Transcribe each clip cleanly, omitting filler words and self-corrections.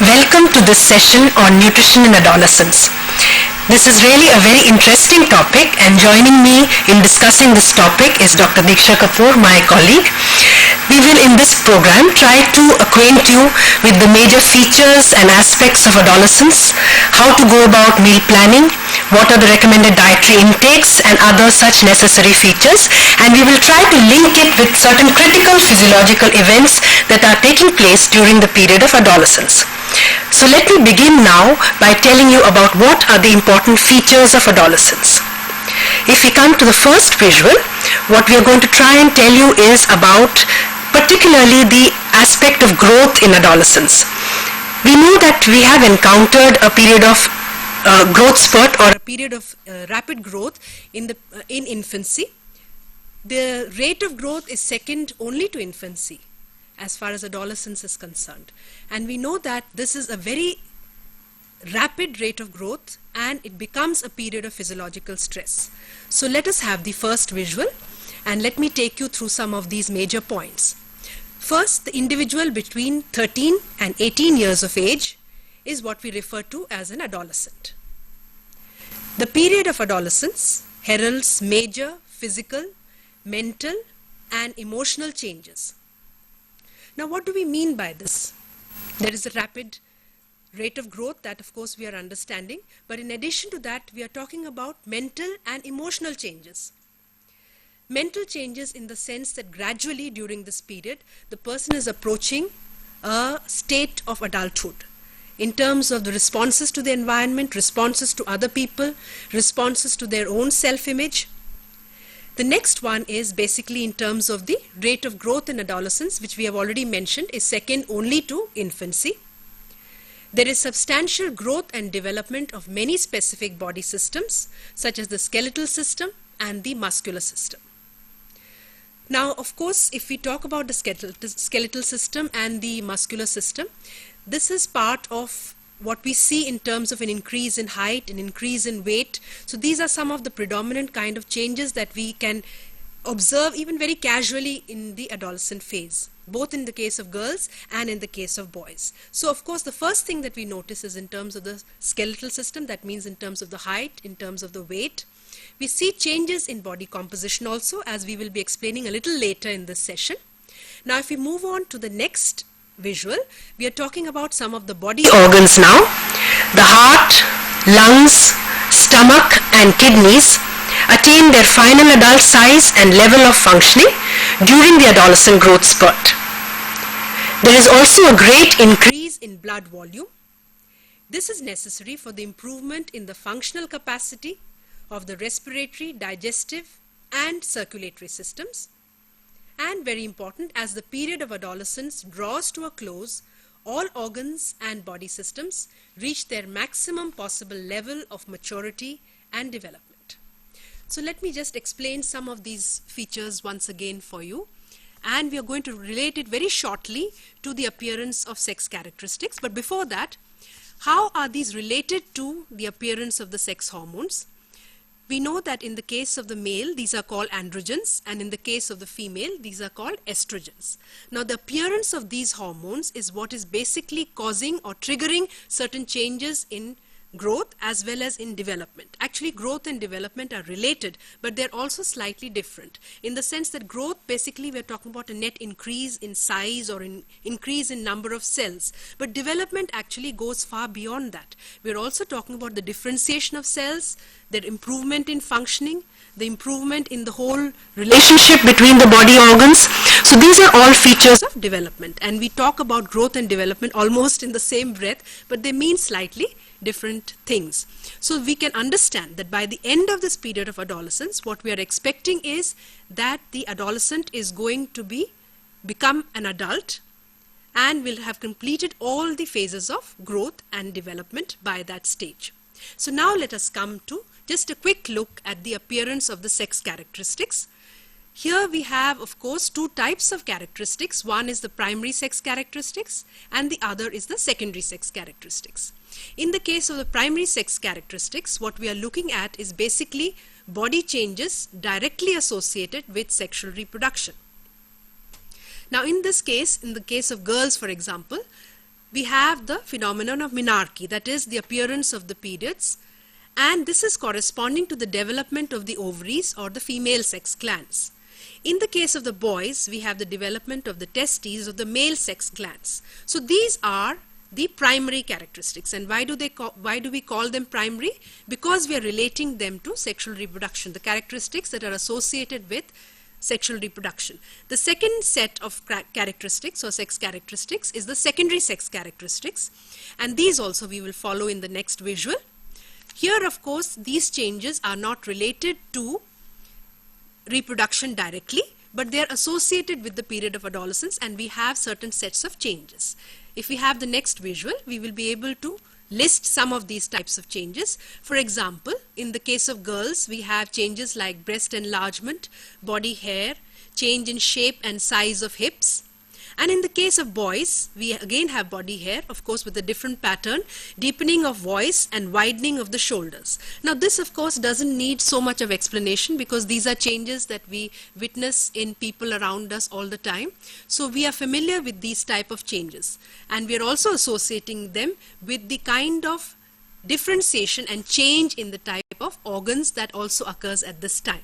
Welcome to this session on nutrition in adolescence. This is really a very interesting topic, and joining me in discussing this topic is Dr. Diksha Kapoor, my colleague. We will in this program try to acquaint you with the major features and aspects of adolescence, how to go about meal planning, what are the recommended dietary intakes and other such necessary features, and we will try to link it with certain critical physiological events that are taking place during the period of adolescence. So let me begin now by telling you about what are the important features of adolescence. If we come to the first visual, what we are going to try and tell you is about particularly the aspect of growth in adolescence. We know that we have encountered a period of growth spurt or a period of rapid growth in infancy. The rate of growth is second only to infancy as far as adolescence is concerned. And we know that this is a very rapid rate of growth and it becomes a period of physiological stress. So let us have the first visual and let me take you through some of these major points. First, the individual between 13 and 18 years of age is what we refer to as an adolescent. The period of adolescence heralds major physical, mental and emotional changes. Now, what do we mean by this? There is a rapid rate of growth that of course we are understanding, but in addition to that we are talking about mental and emotional changes. Mental changes in the sense that gradually during this period the person is approaching a state of adulthood in terms of the responses to the environment, responses to other people, responses to their own self-image. The next one is basically in terms of the rate of growth in adolescence, which we have already mentioned is second only to infancy. There is substantial growth and development of many specific body systems such as the skeletal system and the muscular system. Now, of course, if we talk about the skeletal system and the muscular system, this is part of what we see in terms of an increase in height, an increase in weight. So these are some of the predominant kind of changes that we can observe even very casually in the adolescent phase, both in the case of girls and in the case of boys. So of course the first thing that we notice is in terms of the skeletal system, that means in terms of the height, in terms of the weight. We see changes in body composition also, as we will be explaining a little later in this session. Now if we move on to the next visual, we are talking about some of the body organs now. The heart, lungs, stomach and kidneys attain their final adult size and level of functioning during the adolescent growth spurt. There is also a great increase in blood volume. This is necessary for the improvement in the functional capacity of the respiratory, digestive and circulatory systems. And very important, as the period of adolescence draws to a close, all organs and body systems reach their maximum possible level of maturity and development. So let me just explain some of these features once again for you, and we are going to relate it very shortly to the appearance of sex characteristics. But before that, how are these related to the appearance of the sex hormones? We know that in the case of the male, these are called androgens, and in the case of the female, these are called estrogens. Now, the appearance of these hormones is what is basically causing or triggering certain changes in growth as well as in development. Actually, growth and development are related, but they're also slightly different in the sense that growth, basically we're talking about a net increase in size or an increase in number of cells, but development actually goes far beyond that. We're also talking about the differentiation of cells, their improvement in functioning, the improvement in the whole relationship between the body organs. So these are all features of development, and we talk about growth and development almost in the same breath, but they mean slightly different things. So we can understand that by the end of this period of adolescence, what we are expecting is that the adolescent is going to become an adult and will have completed all the phases of growth and development by that stage. So now let us come to just a quick look at the appearance of the sex characteristics. Here we have, of course, two types of characteristics. One is the primary sex characteristics and the other is the secondary sex characteristics. In the case of the primary sex characteristics, what we are looking at is basically body changes directly associated with sexual reproduction. Now in this case, in the case of girls for example, we have the phenomenon of menarche, that is the appearance of the periods, and this is corresponding to the development of the ovaries or the female sex glands. In the case of the boys, we have the development of the testes of the male sex glands. So these are the primary characteristics. And why do we call them primary? Because we are relating them to sexual reproduction, the characteristics that are associated with sexual reproduction. The second set of characteristics or sex characteristics is the secondary sex characteristics, and these also we will follow in the next visual. Here, of course, these changes are not related to reproduction directly, but they are associated with the period of adolescence, and we have certain sets of changes. If we have the next visual, we will be able to list some of these types of changes. For example, in the case of girls, we have changes like breast enlargement, body hair, change in shape and size of hips. And in the case of boys, we again have body hair, of course with a different pattern, deepening of voice and widening of the shoulders. Now this of course doesn't need so much of explanation, because these are changes that we witness in people around us all the time. So we are familiar with these type of changes, and we are also associating them with the kind of differentiation and change in the type of organs that also occurs at this time.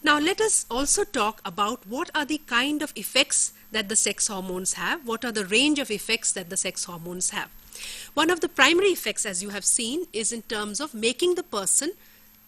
Now let us also talk about what are the kind of effects that the sex hormones have, what are the range of effects that the sex hormones have. One of the primary effects, as you have seen, is in terms of making the person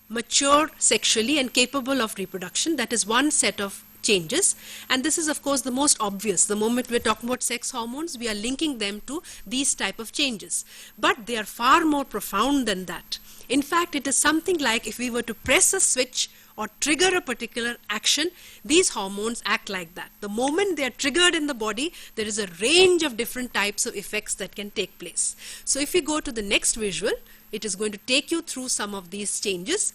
mature sexually and capable of reproduction. That is one set of changes, and this is of course the most obvious. The moment we're talking about sex hormones, we are linking them to these type of changes, but they are far more profound than that. In fact, it is something like if we were to press a switch or trigger a particular action, these hormones act like that. The moment they are triggered in the body, there is a range of different types of effects that can take place. So if we go to the next visual, it is going to take you through some of these changes.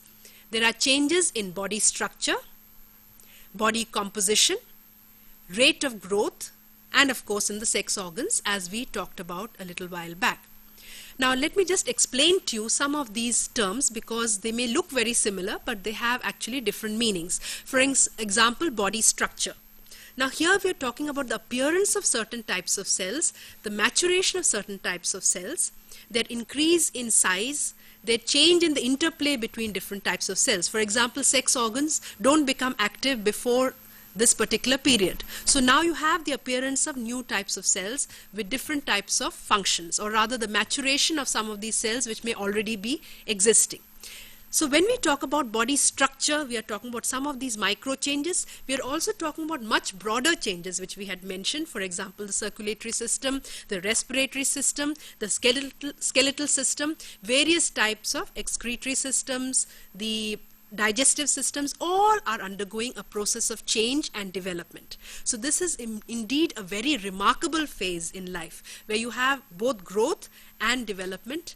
There are changes in body structure, body composition, rate of growth, and of course in the sex organs, as we talked about a little while back. Now let me just explain to you some of these terms, because they may look very similar, but they have actually different meanings. For example, body structure. Now here we are talking about the appearance of certain types of cells, the maturation of certain types of cells, their increase in size, their change in the interplay between different types of cells. For example, sex organs don't become active before this particular period. So now you have the appearance of new types of cells with different types of functions, or rather the maturation of some of these cells which may already be existing. So when we talk about body structure, we are talking about some of these micro changes. We are also talking about much broader changes which we had mentioned. For example, the circulatory system, the respiratory system, the skeletal system, various types of excretory systems, the digestive systems, all are undergoing a process of change and development. So this is indeed a very remarkable phase in life, where you have both growth and development,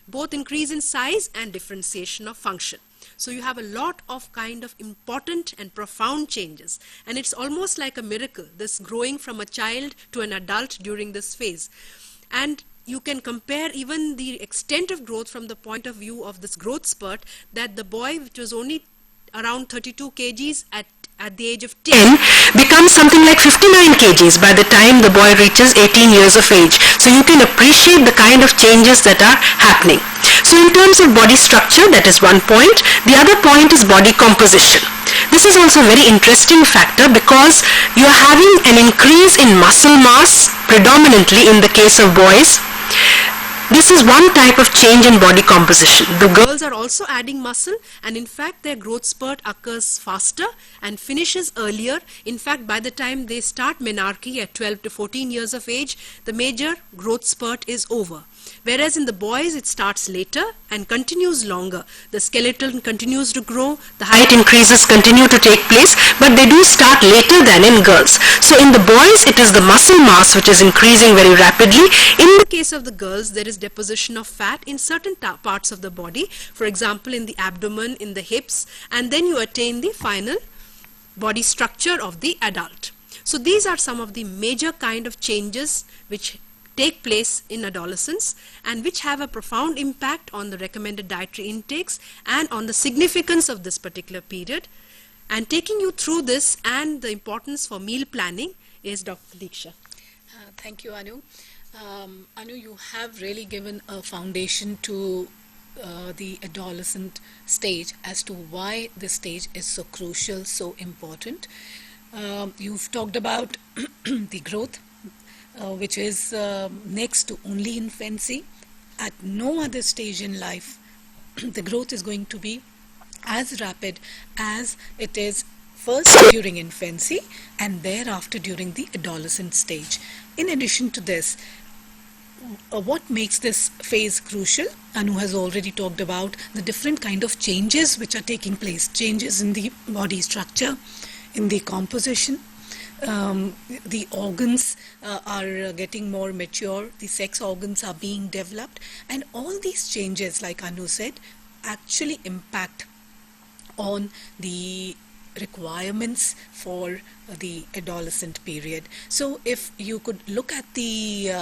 both increase in size and differentiation of function. So you have a lot of kind of important and profound changes, and it's almost like a miracle, this growing from a child to an adult during this phase. And you can compare even the extent of growth from the point of view of this growth spurt, that the boy, which was only around 32 kgs at the age of 10, becomes something like 59 kgs by the time the boy reaches 18 years of age. So you can appreciate the kind of changes that are happening. So in terms of body structure, that is one point. The other point is body composition. This is also a very interesting factor, because you are having an increase in muscle mass, predominantly in the case of boys. This is one type of change in body composition. The girls are also adding muscle, and in fact their growth spurt occurs faster and finishes earlier. In fact, by the time they start menarche at 12 to 14 years of age, the major growth spurt is over. Whereas in the boys it starts later and continues longer. The skeleton continues to grow, the height increases continue to take place, but they do start later than in girls. So in the boys it is the muscle mass which is increasing very rapidly. In the case of the girls, there is deposition of fat in certain parts of the body, for example in the abdomen, in the hips, and then you attain the final body structure of the adult. So these are some of the major kind of changes which take place in adolescence, and which have a profound impact on the recommended dietary intakes and on the significance of this particular period. And taking you through this and the importance for meal planning is Dr. Diksha. Thank you, Anu. Anu, you have really given a foundation to the adolescent stage as to why this stage is so crucial, so important. You've talked about the growth, which is next to only infancy. At no other stage in life, the growth is going to be as rapid as it is first during infancy and thereafter during the adolescent stage. In addition to this, what makes this phase crucial? Anu has already talked about the different kind of changes which are taking place, changes in the body structure, in the composition. The organs are getting more mature, the sex organs are being developed, and all these changes, like Anu said, actually impact on the requirements for the adolescent period. So if you could look at the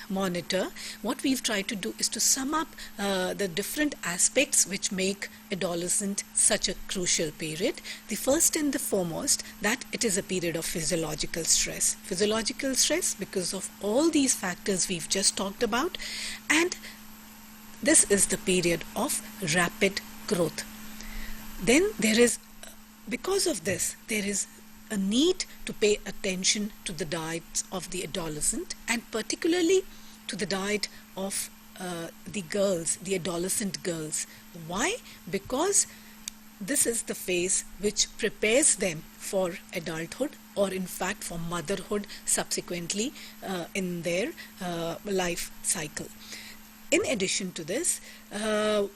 monitor, what we've tried to do is to sum up the different aspects which make adolescent such a crucial period. The first and the foremost, that it is a period of physiological stress. Physiological stress because of all these factors we've just talked about, and this is the period of rapid growth. Then there is, because of this, there is a need to pay attention to the diet of the adolescent, and particularly to the diet of the girls, the adolescent girls. Why? Because this is the phase which prepares them for adulthood, or in fact for motherhood subsequently in their life cycle. In addition to this,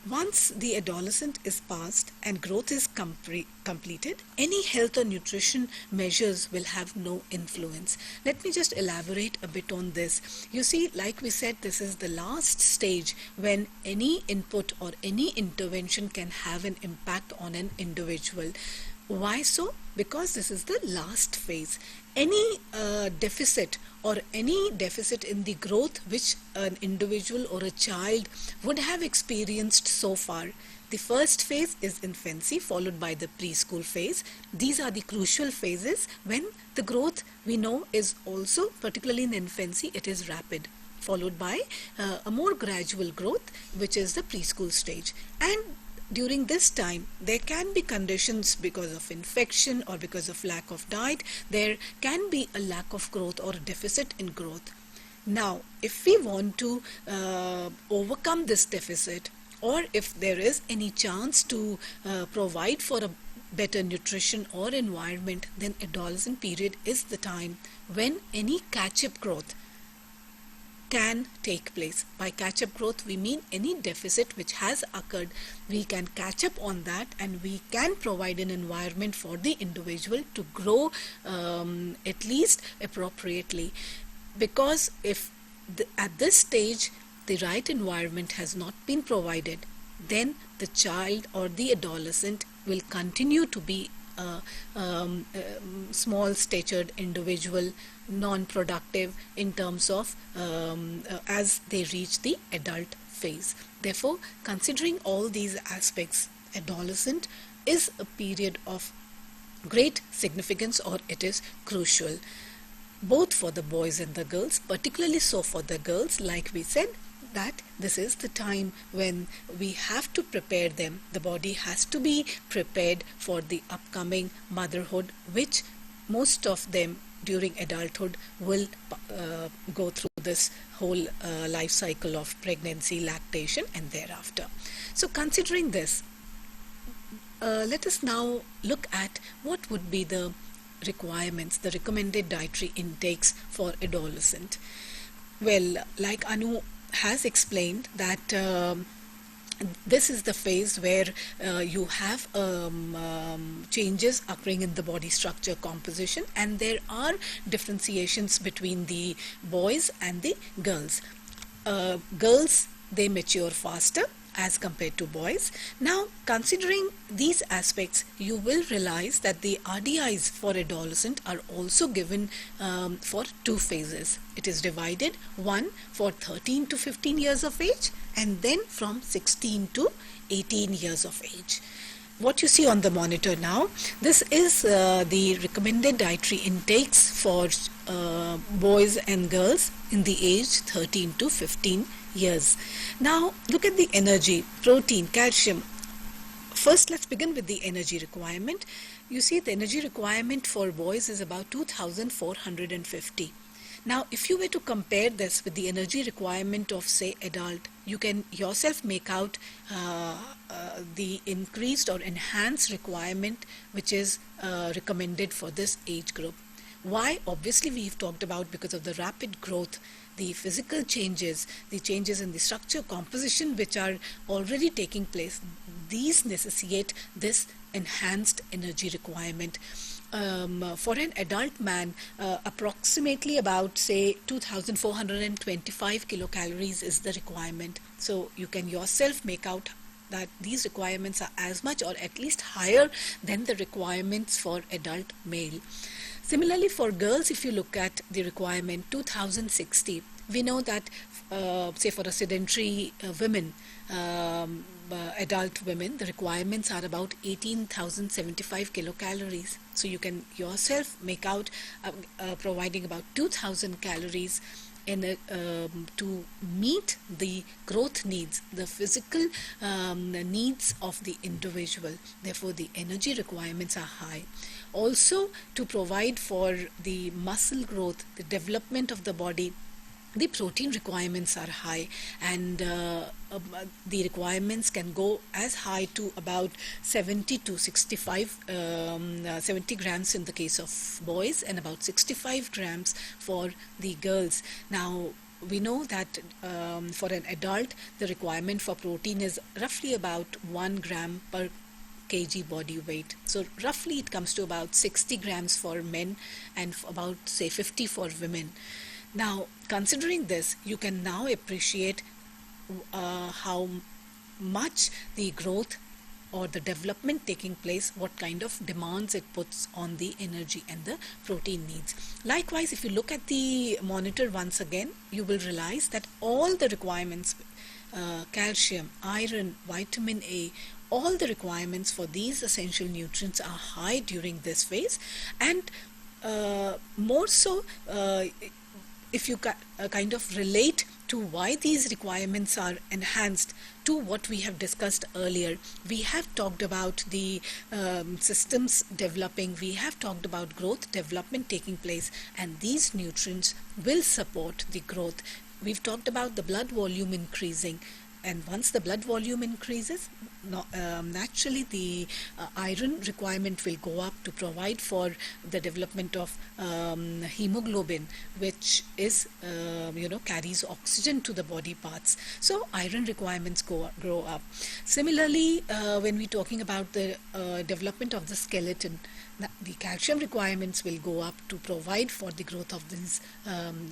once the adolescent is passed and growth is completed, any health or nutrition measures will have no influence. Let me just elaborate a bit on this. You see, like we said, this is the last stage when any input or any intervention can have an impact on an individual. Why so? Because this is the last phase. Any deficit in the growth which an individual or a child would have experienced so far. The first phase is infancy, followed by the preschool phase. These are the crucial phases when the growth, we know, is also, particularly in infancy, it is rapid, followed by a more gradual growth, which is the preschool stage. And during this time, there can be conditions because of infection or because of lack of diet. There can be a lack of growth or a deficit in growth. Now, if we want to overcome this deficit, or if there is any chance to provide for a better nutrition or environment, then adolescent period is the time when any catch-up growth can take place. By catch-up growth, we mean any deficit which has occurred, we can catch up on that, and we can provide an environment for the individual to grow at least appropriately. Because if at this stage the right environment has not been provided, then the child or the adolescent will continue to be a small-statured individual, non-productive in terms of as they reach the adult phase. Therefore, considering all these aspects, adolescent is a period of great significance, or it is crucial, both for the boys and the girls, particularly so for the girls. Like we said, that this is the time when we have to prepare them. The body has to be prepared for the upcoming motherhood, which most of them during adulthood will go through this whole life cycle of pregnancy, lactation, and thereafter. So considering this, let us now look at what would be the requirements, the recommended dietary intakes for adolescent. Well, like Anu has explained, that this is the phase where you have changes occurring in the body structure, composition, and there are differentiations between the boys and the girls. Girls, they mature faster as compared to boys. Now, considering these aspects, you will realize that the RDIs for adolescent are also given for two phases. It is divided, one for 13 to 15 years of age, and then from 16 to 18 years of age. what you see on the monitor now, this is the recommended dietary intakes for boys and girls in the age 13 to 15 years. Now look at the energy, protein, calcium. First, let's begin with the energy requirement. You see the energy requirement for boys is about 2,450. Now, if you were to compare this with the energy requirement of, say, adult, you can yourself make out the increased or enhanced requirement which is recommended for this age group. Why? Obviously, we've talked about because of the rapid growth, the physical changes, the changes in the structure, composition which are already taking place. These necessitate this enhanced energy requirement. For an adult man, approximately about, say, 2,425 kilocalories is the requirement. So you can yourself make out that these requirements are as much or at least higher than the requirements for adult male. Similarly, for girls, if you look at the requirement 2060, we know that, say, for a sedentary women, adult women, the requirements are about 18,075 kilocalories. So you can yourself make out providing about 2,000 calories in to meet the growth needs, the physical needs of the individual. Therefore, the energy requirements are high. Also, to provide for the muscle growth, the development of the body, the protein requirements are high, and the requirements can go as high to about 70 to 65, 70 grams in the case of boys and about 65 grams for the girls. Now, we know that for an adult, the requirement for protein is roughly about 1 gram per kg body weight. So roughly it comes to about 60 grams for men and about, say, 50 for women. Now, considering this, you can now appreciate how much the growth or the development taking place, what kind of demands it puts on the energy and the protein needs. Likewise, if you look at the monitor once again, you will realize that all the requirements, calcium, iron, vitamin A, all the requirements for these essential nutrients are high during this phase, and more so if you kind of relate to why these requirements are enhanced to what we have discussed earlier. We have talked about the systems developing, we have talked about growth, development taking place, and these nutrients will support the growth. We've talked about the blood volume increasing, and once the blood volume increases, naturally the iron requirement will go up to provide for the development of hemoglobin, which is carries oxygen to the body parts. So iron requirements grow up. Similarly, when we're talking about the development of the skeleton, the calcium requirements will go up to provide for the growth of this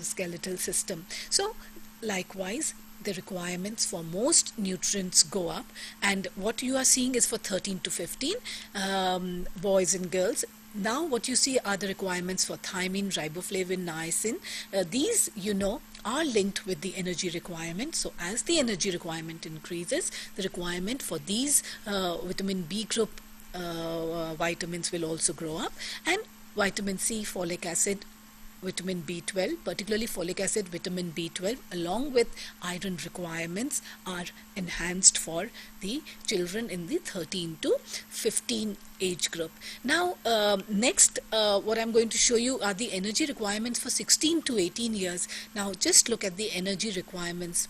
skeletal system. So likewise, the requirements for most nutrients go up, and what you are seeing is for 13 to 15 boys and girls. Now what you see are the requirements for thiamine, riboflavin, niacin. These, are linked with the energy requirement. So as the energy requirement increases, the requirement for these vitamin B group vitamins will also grow up, and vitamin C, folic acid, vitamin B12, particularly folic acid, vitamin B12, along with iron requirements are enhanced for the children in the 13 to 15 age group. Now, next, what I'm going to show you are the energy requirements for 16 to 18 years. Now, just look at the energy requirements,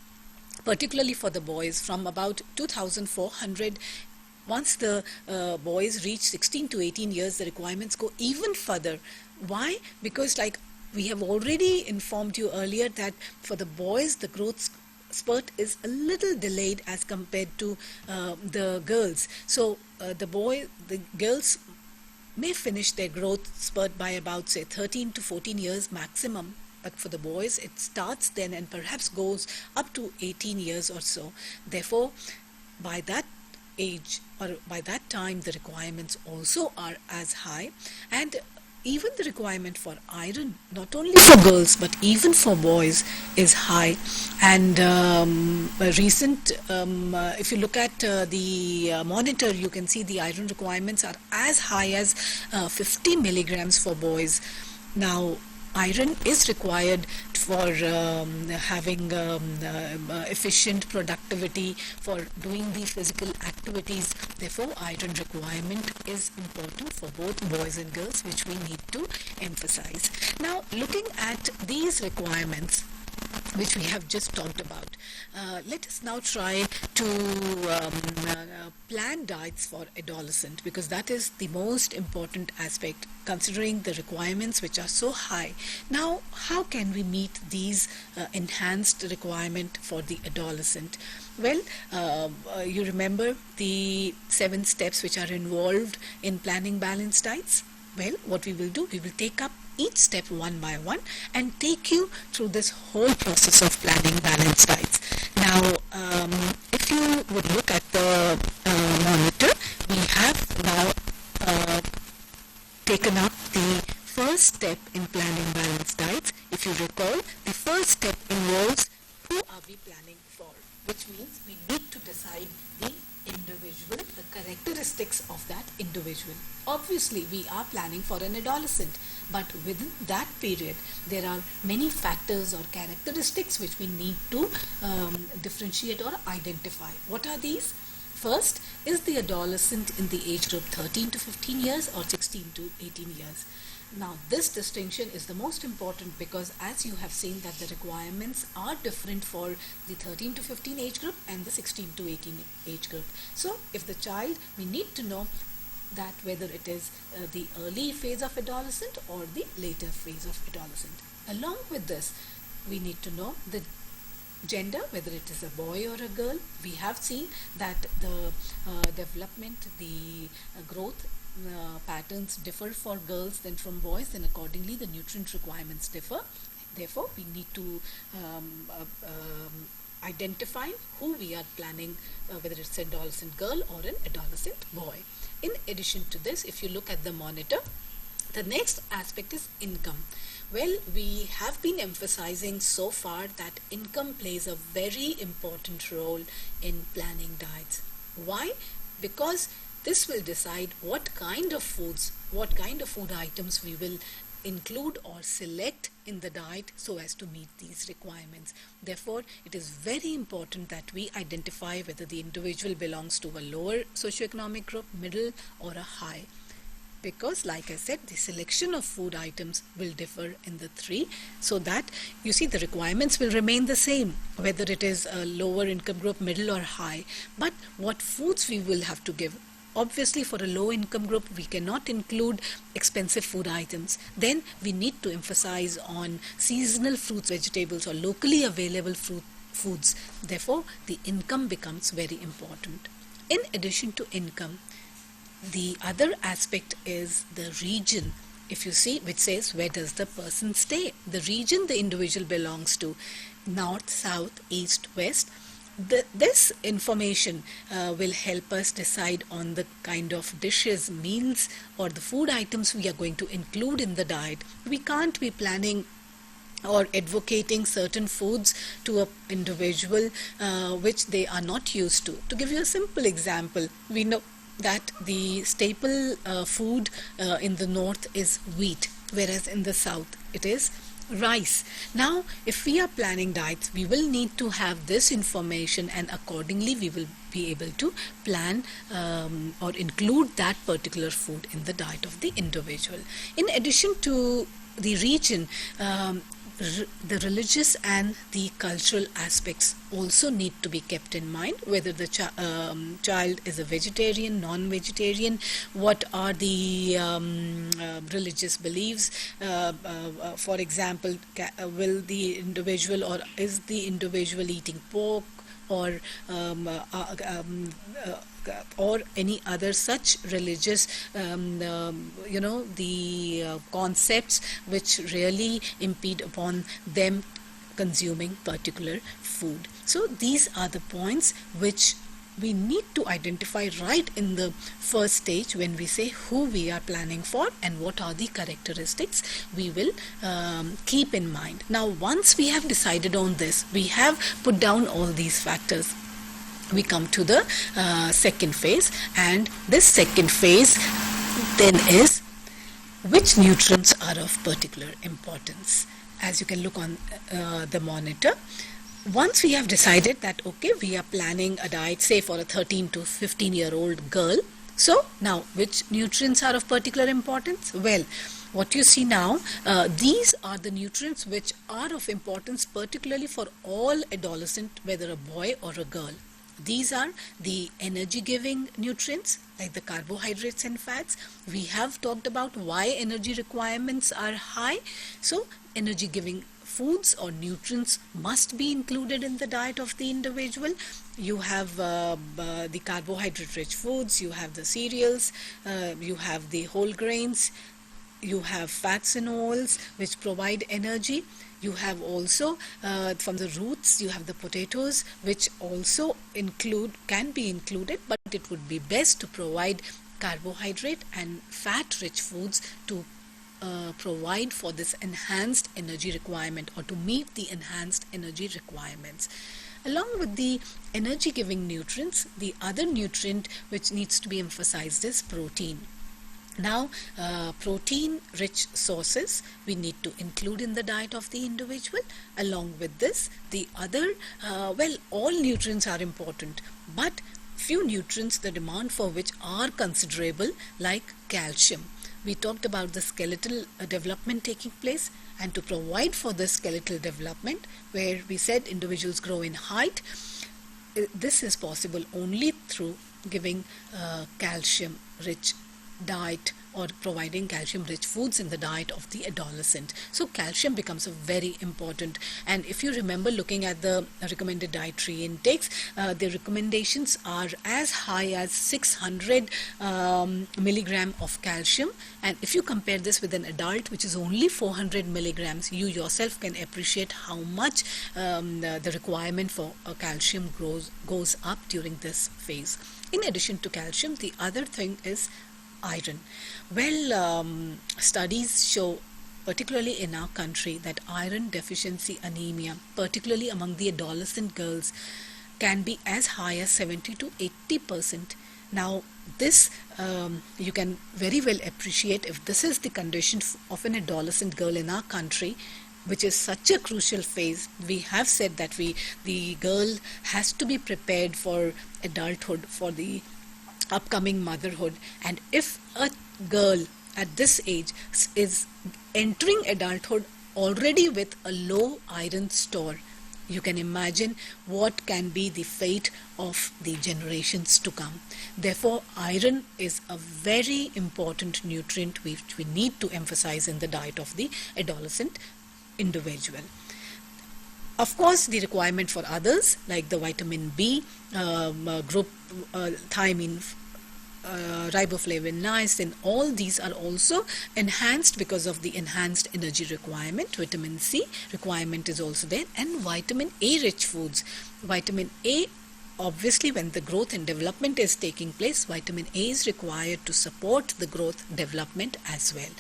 particularly for the boys, from about 2,400. Once the boys reach 16 to 18 years, the requirements go even further. Why? Because, like we have already informed you earlier, that for the boys the growth spurt is a little delayed as compared to the girls. So the girls may finish their growth spurt by about, say, 13 to 14 years maximum, but for the boys it starts then and perhaps goes up to 18 years or so. Therefore, by that age or by that time, the requirements also are as high. And even the requirement for iron, not only for girls but even for boys, is high. And if you look at the monitor, you can see the iron requirements are as high as 50 milligrams for boys. Now, iron is required for having efficient productivity, for doing the physical activities. Therefore, iron requirement is important for both boys and girls, which we need to emphasize. Now, looking at these requirements, which we have just talked about, let us now try to plan diets for adolescent, because that is the most important aspect, considering the requirements which are so high. Now, how can we meet these enhanced requirement for the adolescent? Well, you remember the 7 steps which are involved in planning balanced diets? Well, what we will do, we will take up each step one by one and take you through this whole process of planning balanced diets. Now, if you would look at the monitor, we have now taken up the first step in planning balanced diets. If you recall, the first step involves who are we planning for, which means we need to decide the individual, the characteristics of that individual. Obviously, we are planning for an adolescent, but within that period, there are many factors or characteristics which we need to differentiate or identify. What are these? First is the adolescent in the age group 13 to 15 years or 16 to 18 years. Now, this distinction is the most important because, as you have seen, that the requirements are different for the 13 to 15 age group and the 16 to 18 age group. So, if the child, we need to know that whether it is the early phase of adolescent or the later phase of adolescent. Along with this, we need to know the gender, whether it is a boy or a girl. We have seen that the development, the growth patterns differ for girls than from boys, and accordingly the nutrient requirements differ. Therefore, we need to identify who we are planning, whether it's an adolescent girl or an adolescent boy. In addition to this, if you look at the monitor, the next aspect is income. Well, we have been emphasizing so far that income plays a very important role in planning diets. Why? Because this will decide what kind of foods, what kind of food items we will include or select in the diet so as to meet these requirements. Therefore, it is very important that we identify whether the individual belongs to a lower socioeconomic group, middle, or a high. Because, like I said, the selection of food items will differ in the 3, so that you see the requirements will remain the same, whether it is a lower income group, middle, or high. But what foods we will have to give. Obviously, for a low income group, we cannot include expensive food items. Then we need to emphasize on seasonal fruits, vegetables, or locally available foods. Therefore, the income becomes very important. In addition to income, the other aspect is the region. If you see, which says where does the person stay, the region the individual belongs to, north, south, east, west. This information will help us decide on the kind of dishes, meals, or the food items we are going to include in the diet. We can't be planning or advocating certain foods to an individual which they are not used to. To give you a simple example, we know that the staple food in the north is wheat, whereas in the south it is rice. Now, if we are planning diets, we will need to have this information, and accordingly we will be able to plan or include that particular food in the diet of the individual. In addition to the region, the religious and the cultural aspects also need to be kept in mind, whether the child is a vegetarian, non-vegetarian, what are the religious beliefs. For example, will the individual or is the individual eating pork or any other such religious the concepts which really impede upon them consuming particular food. So these are the points which we need to identify right in the first stage when we say who we are planning for and what are the characteristics we will keep in mind. Now, once we have decided on this, we have put down all these factors, we come to the second phase, and this second phase then is which nutrients are of particular importance. As you can look on the monitor, once we have decided that, okay, we are planning a diet, say for a 13 to 15-year-old girl, so now which nutrients are of particular importance? Well, what you see now, these are the nutrients which are of importance particularly for all adolescent, whether a boy or a girl. These are the energy-giving nutrients like the carbohydrates and fats. We have talked about why energy requirements are high. So energy-giving foods or nutrients must be included in the diet of the individual. You have the carbohydrate-rich foods, you have the cereals, you have the whole grains, you have fats and oils which provide energy. You have also from the roots, you have the potatoes which also can be included, but it would be best to provide carbohydrate and fat-rich foods to provide for this enhanced energy requirement or to meet the enhanced energy requirements. Along with the energy-giving nutrients, the other nutrient which needs to be emphasized is protein. Now, protein-rich sources we need to include in the diet of the individual. Along with this, the other, all nutrients are important, but few nutrients, the demand for which are considerable, like calcium. We talked about the skeletal development taking place, and to provide for the skeletal development, where we said individuals grow in height, this is possible only through giving calcium-rich diet or providing calcium-rich foods in the diet of the adolescent. So calcium becomes a very important, and if you remember looking at the recommended dietary intakes, the recommendations are as high as 600 milligram of calcium, and if you compare this with an adult which is only 400 milligrams, you yourself can appreciate how much the requirement for calcium goes up during this phase. In addition to calcium, the other thing is iron. Well, studies show, particularly in our country, that iron deficiency anemia, particularly among the adolescent girls, can be as high as 70 to 80%. Now, this you can very well appreciate if this is the condition of an adolescent girl in our country, which is such a crucial phase. We have said that the girl has to be prepared for adulthood, for the upcoming motherhood, and if a girl at this age is entering adulthood already with a low iron store, you can imagine what can be the fate of the generations to come. Therefore, iron is a very important nutrient which we need to emphasize in the diet of the adolescent individual. Of course, the requirement for others like the vitamin B, group, thiamine, riboflavin, niacin, all these are also enhanced because of the enhanced energy requirement. Vitamin C requirement is also there, and vitamin A rich foods. Vitamin A, obviously when the growth and development is taking place, vitamin A is required to support the growth development as well.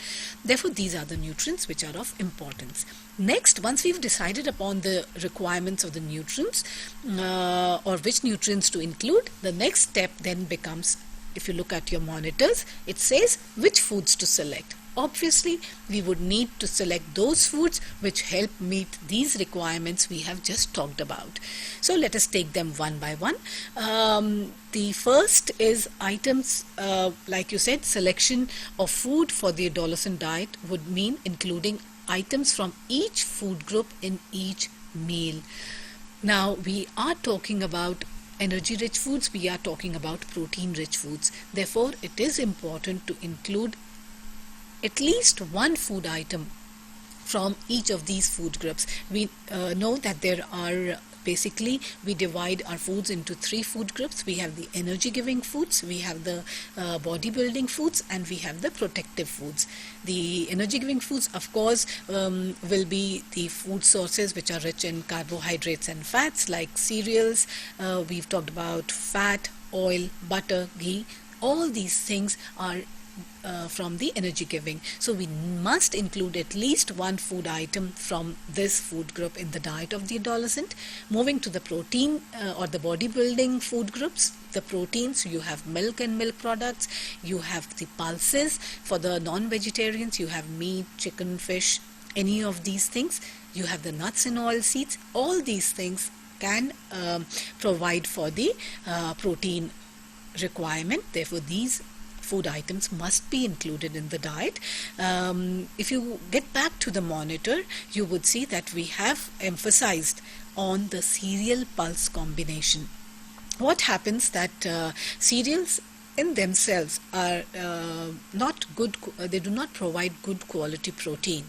Therefore, these are the nutrients which are of importance. Next, once we've decided upon the requirements of the nutrients or which nutrients to include, the next step then becomes, if you look at your monitors, it says which foods to select. Obviously, we would need to select those foods which help meet these requirements we have just talked about. So let us take them one by one. The first is items, like you said, selection of food for the adolescent diet would mean including items from each food group in each meal. Now, we are talking about energy-rich foods, we are talking about protein-rich foods. Therefore, it is important to include at least one food item from each of these food groups. We know that there are Basically, we divide our foods into 3 food groups. We have the energy giving foods, we have the bodybuilding foods, and we have the protective foods. The energy giving foods, of course, will be the food sources which are rich in carbohydrates and fats, like cereals. We've talked about fat, oil, butter, ghee. All these things are from the energy giving. So we must include at least one food item from this food group in the diet of the adolescent. Moving to the protein or the bodybuilding food groups, the proteins, you have milk and milk products, you have the pulses. For the non-vegetarians, you have meat, chicken, fish, any of these things. You have the nuts and oil seeds. All these things can provide for the protein requirement. Therefore, these food items must be included in the diet. If you get back to the monitor, you would see that we have emphasized on the cereal pulse combination. What happens that cereals in themselves are not good, they do not provide good quality protein.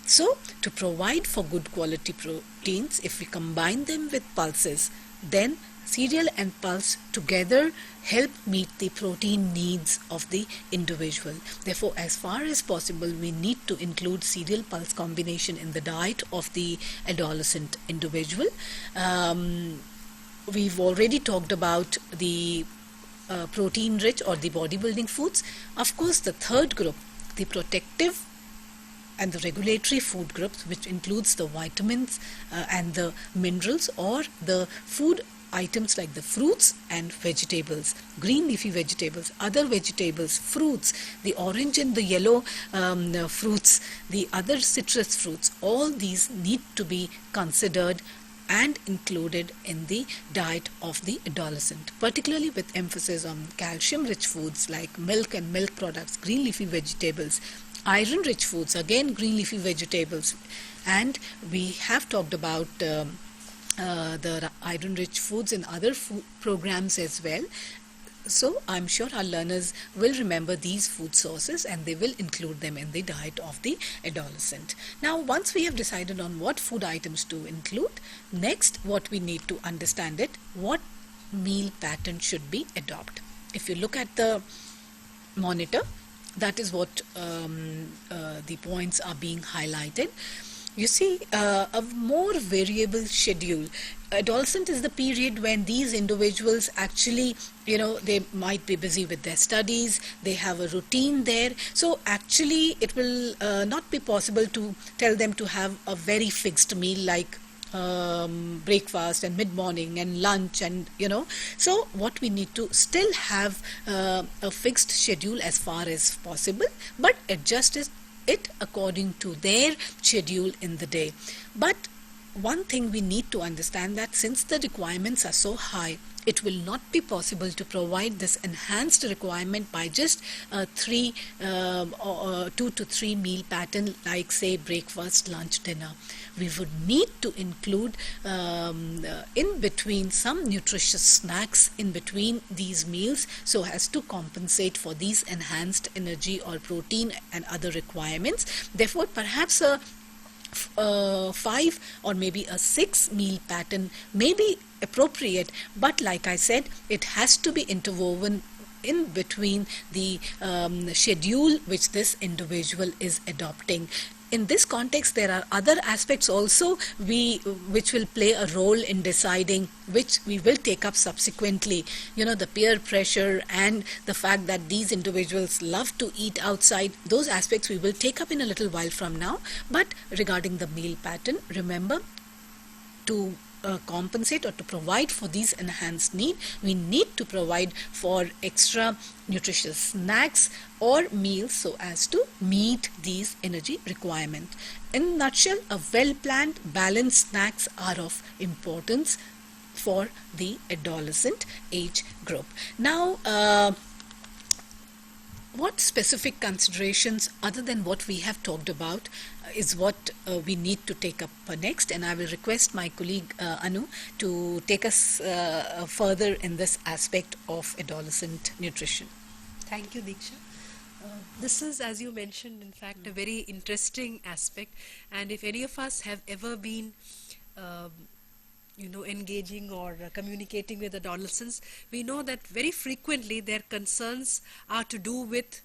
So to provide for good quality proteins, if we combine them with pulses, then cereal and pulse together help meet the protein needs of the individual. Therefore, as far as possible, we need to include cereal pulse combination in the diet of the adolescent individual. We've already talked about the protein rich or the bodybuilding foods. Of course, the third group, the protective and the regulatory food groups, which includes the vitamins and the minerals, or the food items like the fruits and vegetables, green leafy vegetables, other vegetables, fruits, the orange and the yellow fruits, the other citrus fruits. All these need to be considered and included in the diet of the adolescent, particularly with emphasis on calcium-rich foods like milk and milk products, green leafy vegetables, iron-rich foods, again green leafy vegetables. And we have talked about the iron-rich foods in other food programs as well. So I'm sure our learners will remember these food sources and they will include them in the diet of the adolescent. Now, once we have decided on what food items to include, next what we need to understand it, what meal pattern should be adopted. If you look at the monitor, that is what the points are being highlighted. You see, a more variable schedule. Adolescent is the period when these individuals actually, they might be busy with their studies, they have a routine there. So actually, it will not be possible to tell them to have a very fixed meal like breakfast and mid-morning and lunch and so what we need to still have a fixed schedule as far as possible, but adjust it according to their schedule in the day. But one thing we need to understand, that since the requirements are so high, it will not be possible to provide this enhanced requirement by just 2 to 3 meal pattern like say breakfast, lunch, dinner. We would need to include in between some nutritious snacks in between these meals so as to compensate for these enhanced energy or protein and other requirements. Therefore, perhaps a 5 or maybe a 6 meal pattern may be appropriate, but like I said, it has to be interwoven in between the schedule which this individual is adopting. In this context, there are other aspects also which will play a role in deciding, which we will take up subsequently. The peer pressure and the fact that these individuals love to eat outside, those aspects we will take up in a little while from now. But regarding the meal pattern, remember, to compensate or to provide for these enhanced need, we need to provide for extra nutritious snacks or meals so as to meet these energy requirements. In a nutshell, a well-planned, balanced snacks are of importance for the adolescent age group. Now, what specific considerations other than what we have talked about is what we need to take up next, and I will request my colleague Anu to take us further in this aspect of adolescent nutrition. Thank you, Diksha. This is, as you mentioned, in fact, a very interesting aspect, and if any of us have ever been engaging or communicating with adolescents, we know that very frequently their concerns are to do with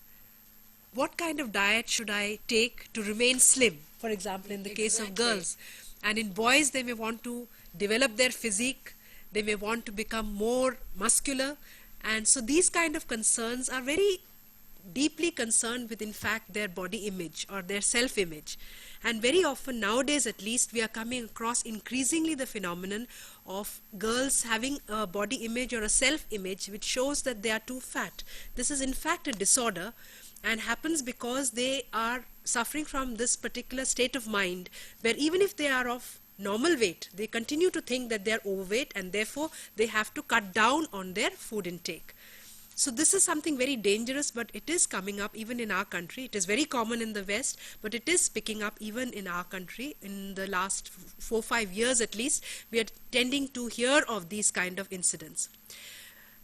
what kind of diet should I take to remain slim, for example, in the case of girls. And in boys, they may want to develop their physique, they may want to become more muscular. And so these kind of concerns are very deeply concerned with, in fact, their body image or their self-image. And very often nowadays, at least, we are coming across increasingly the phenomenon of girls having a body image or a self-image which shows that they are too fat. This is in fact a disorder and happens because they are suffering from this particular state of mind where even if they are of normal weight, they continue to think that they are overweight and therefore they have to cut down on their food intake. So this is something very dangerous, but it is coming up even in our country. It is very common in the West, but it is picking up even in our country. In the last 4-5 years at least, we are tending to hear of these kind of incidents.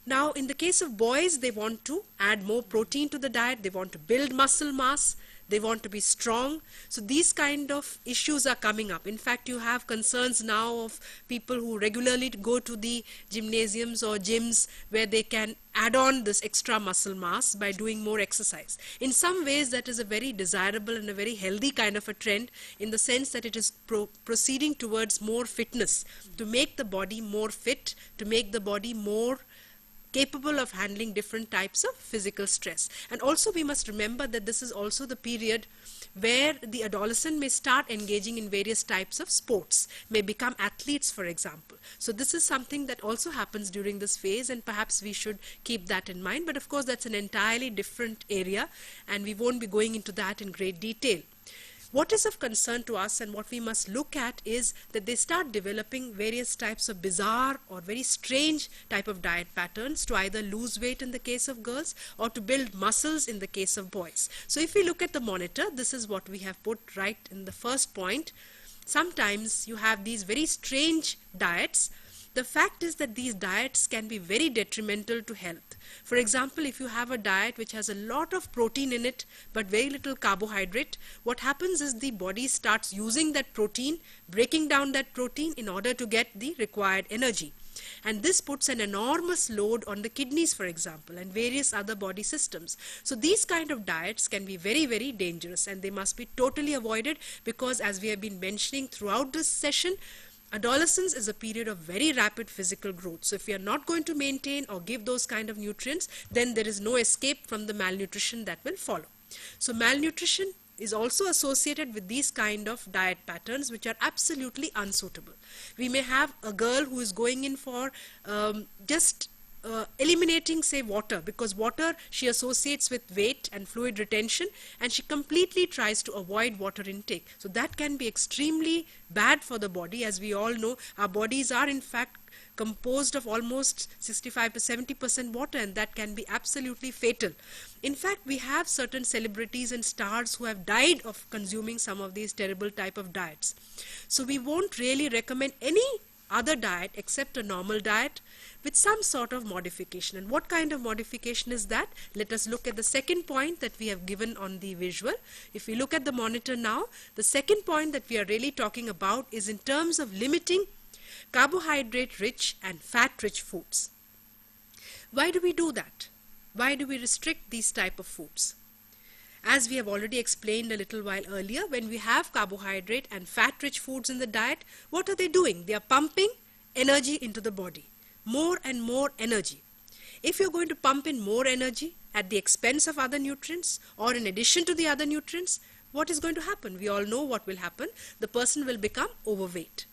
Now, in the case of boys, they want to add more protein to the diet, they want to build muscle mass, they want to be strong. So these kind of issues are coming up. In fact, you have concerns now of people who regularly go to the gymnasiums or gyms where they can add on this extra muscle mass by doing more exercise. In some ways, that is a very desirable and a very healthy kind of a trend in the sense that it is proceeding towards more fitness, to make the body more fit, to make the body more capable of handling different types of physical stress. And also we must remember that this is also the period where the adolescent may start engaging in various types of sports, may become athletes, for example. So this is something that also happens during this phase, and perhaps we should keep that in mind. But of course that's an entirely different area and we won't be going into that in great detail. What is of concern to us and what we must look at is that they start developing various types of bizarre or very strange type of diet patterns to either lose weight in the case of girls or to build muscles in the case of boys. So if we look at the monitor, this is what we have put right in the first point. Sometimes you have these very strange diets. The fact is that these diets can be very detrimental to health. For example, if you have a diet which has a lot of protein in it but very little carbohydrate, what happens is the body starts using that protein, breaking down that protein in order to get the required energy. And this puts an enormous load on the kidneys, for example, and various other body systems. So these kind of diets can be very, very dangerous and they must be totally avoided because, as we have been mentioning throughout this session, adolescence is a period of very rapid physical growth. So if we are not going to maintain or give those kind of nutrients, then there is no escape from the malnutrition that will follow. So malnutrition is also associated with these kind of diet patterns which are absolutely unsuitable. We may have a girl who is going in for eliminating, say, water, because water she associates with weight and fluid retention, and she completely tries to avoid water intake. So that can be extremely bad for the body. As we all know, our bodies are in fact composed of almost 65 to 70% water, and that can be absolutely fatal. In fact, we have certain celebrities and stars who have died of consuming some of these terrible type of diets. So we won't really recommend any other diet except a normal diet with some sort of modification. And what kind of modification is that? Let us look at the second point that we have given on the visual. If we look at the monitor now, the second point that we are really talking about is in terms of limiting carbohydrate rich and fat rich foods. Why do we do that? Why do we restrict these type of foods? As we have already explained a little while earlier, when we have carbohydrate and fat rich foods in the diet, what are they doing? They are pumping energy into the body, more and more energy. If you're going to pump in more energy at the expense of other nutrients or in addition to the other nutrients, what is going to happen? We all know what will happen. The person will become overweight.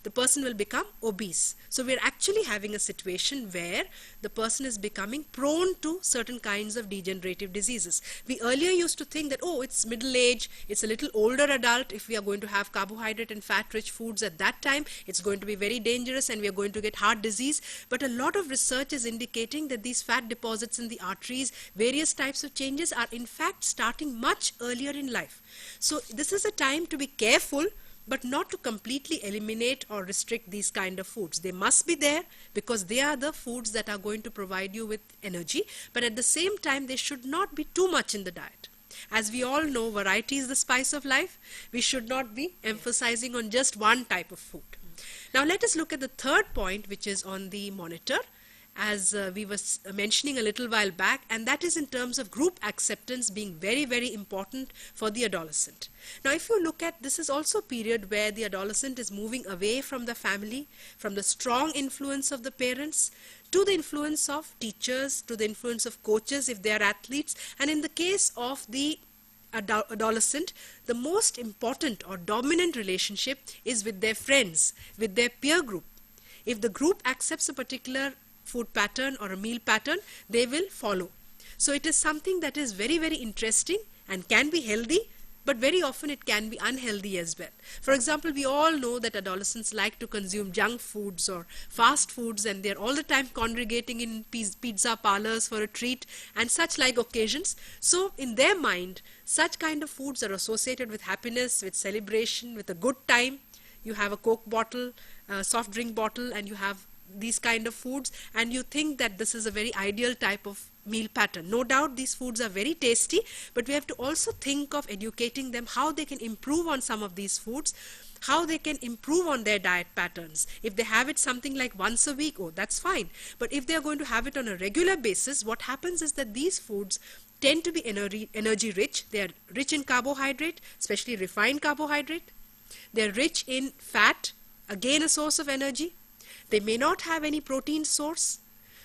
The person will become obese. So we're actually having a situation where the person is becoming prone to certain kinds of degenerative diseases. We earlier used to think that, oh, it's middle age, it's a little older adult. If we are going to have carbohydrate and fat rich foods at that time, it's going to be very dangerous and we are going to get heart disease. But a lot of research is indicating that these fat deposits in the arteries, various types of changes are in fact starting much earlier in life. So this is a time to be careful, but not to completely eliminate or restrict these kind of foods. They must be there because they are the foods that are going to provide you with energy, but at the same time they should not be too much in the diet. As we all know, variety is the spice of life. We should not be emphasizing on just one type of food. Now let us look at the third point, which is on the monitor, as we were mentioning a little while back, and that is in terms of group acceptance being very, very important for the adolescent. Now if you look at, this is also a period where the adolescent is moving away from the family, from the strong influence of the parents, to the influence of teachers, to the influence of coaches if they are athletes, and in the case of the adolescent, the most important or dominant relationship is with their friends, with their peer group. If the group accepts a particular food pattern or a meal pattern, they will follow. So it is something that is very, very interesting and can be healthy, but very often it can be unhealthy as well. For example, we all know that adolescents like to consume junk foods or fast foods, and they're all the time congregating in pizza parlors for a treat and such like occasions. So in their mind, such kind of foods are associated with happiness, with celebration, with a good time. You have a Coke bottle, a soft drink bottle, and you have these kind of foods, and you think that this is a very ideal type of meal pattern. No doubt these foods are very tasty, but we have to also think of educating them how they can improve on some of these foods, how they can improve on their diet patterns. If they have it something like once a week, oh, that's fine. But if they are going to have it on a regular basis, what happens is that these foods tend to be energy rich. They are rich in carbohydrate, especially refined carbohydrate. They are rich in fat, again a source of energy. They may not have any protein source.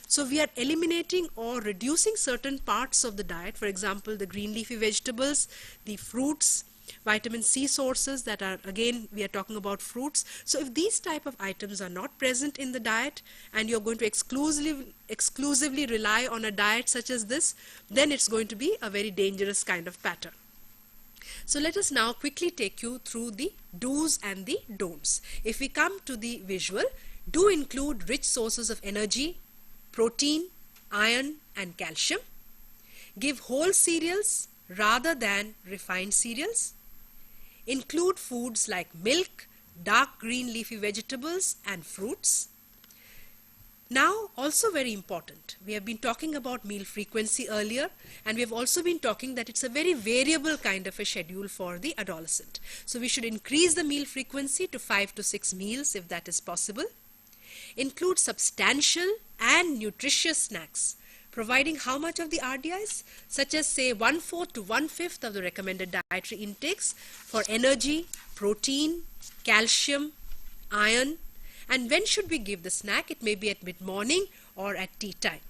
So we are eliminating or reducing certain parts of the diet, for example, the green leafy vegetables, the fruits, vitamin C sources that are, again, we are talking about fruits. So if these type of items are not present in the diet and you're going to exclusively rely on a diet such as this, then it's going to be a very dangerous kind of pattern. So let us now quickly take you through the do's and the don'ts. If we come to the visual, do include rich sources of energy, protein, iron and calcium. Give whole cereals rather than refined cereals. Include foods like milk, dark green leafy vegetables and fruits. Now, also very important, we have been talking about meal frequency earlier, and we have also been talking that it's a very variable kind of a schedule for the adolescent. So we should increase the meal frequency to 5 to 6 meals if that is possible. Include substantial and nutritious snacks, providing how much of the RDIs, such as say 1/4 to 1/5 of the recommended dietary intakes for energy, protein, calcium, iron. And when should we give the snack? It may be at mid-morning or at tea time.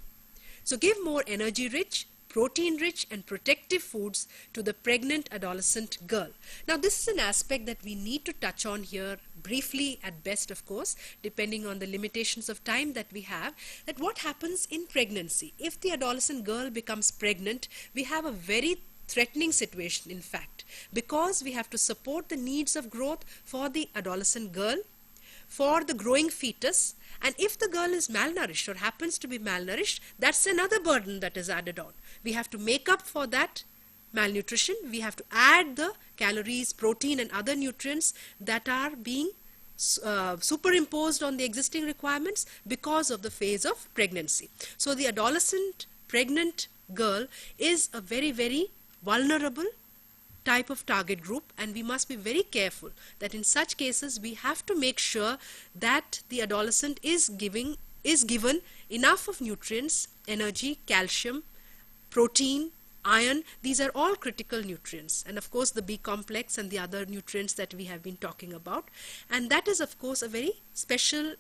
So give more energy-rich, protein-rich and protective foods to the pregnant adolescent girl. Now this is an aspect that we need to touch on here briefly at best, of course, depending on the limitations of time that we have, that what happens in pregnancy. If the adolescent girl becomes pregnant, we have a very threatening situation, in fact, because we have to support the needs of growth for the adolescent girl, for the growing fetus, and if the girl is malnourished or happens to be malnourished, that's another burden that is added on. We have to make up for that malnutrition. We have to add the calories, protein and other nutrients that are being superimposed on the existing requirements because of the phase of pregnancy. So the adolescent pregnant girl is a very, very vulnerable type of target group, and we must be very careful that in such cases we have to make sure that the adolescent is given enough of nutrients, energy, calcium, protein, iron. These are all critical nutrients, and of course the B complex and the other nutrients that we have been talking about. And that is of course a very special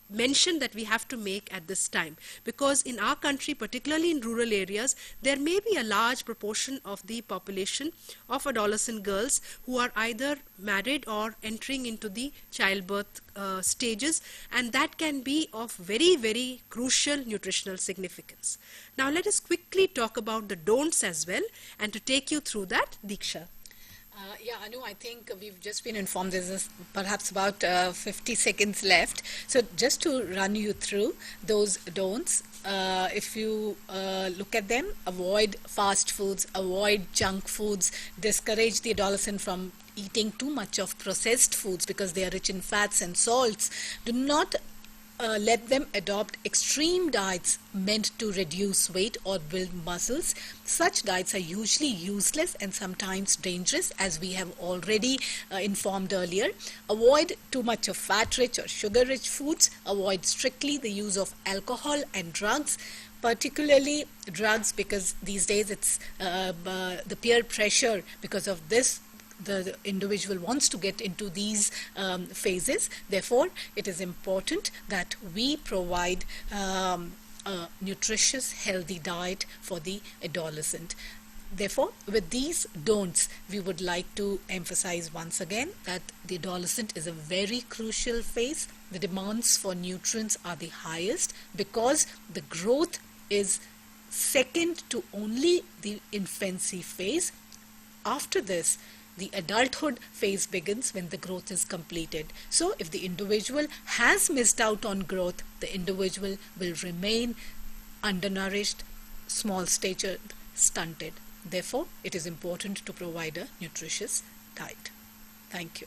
mention that we have to make at this time, because in our country, particularly in rural areas, there may be a large proportion of the population of adolescent girls who are either married or entering into the childbirth stages, and that can be of very, very crucial nutritional significance. Now let us quickly talk about the don'ts as well, and to take you through that, Diksha. Yeah, Anu, I think we've just been informed there's perhaps about 50 seconds left. So just to run you through those don'ts, if you look at them, avoid fast foods, avoid junk foods, discourage the adolescent from eating too much of processed foods because they are rich in fats and salts. Do not let them adopt extreme diets meant to reduce weight or build muscles. Such diets are usually useless and sometimes dangerous, as we have already informed earlier. Avoid too much of fat-rich or sugar-rich foods. Avoid strictly the use of alcohol and drugs, particularly drugs, because these days it's the peer pressure. Because of this, the individual wants to get into these phases. Therefore, it is important that we provide a nutritious, healthy diet for the adolescent. Therefore, with these don'ts, we would like to emphasize once again that the adolescent is a very crucial phase. The demands for nutrients are the highest because the growth is second to only the infancy phase. After this, the adulthood phase begins when the growth is completed. So if the individual has missed out on growth, the individual will remain undernourished, small stature, stunted. Therefore, it is important to provide a nutritious diet. Thank you.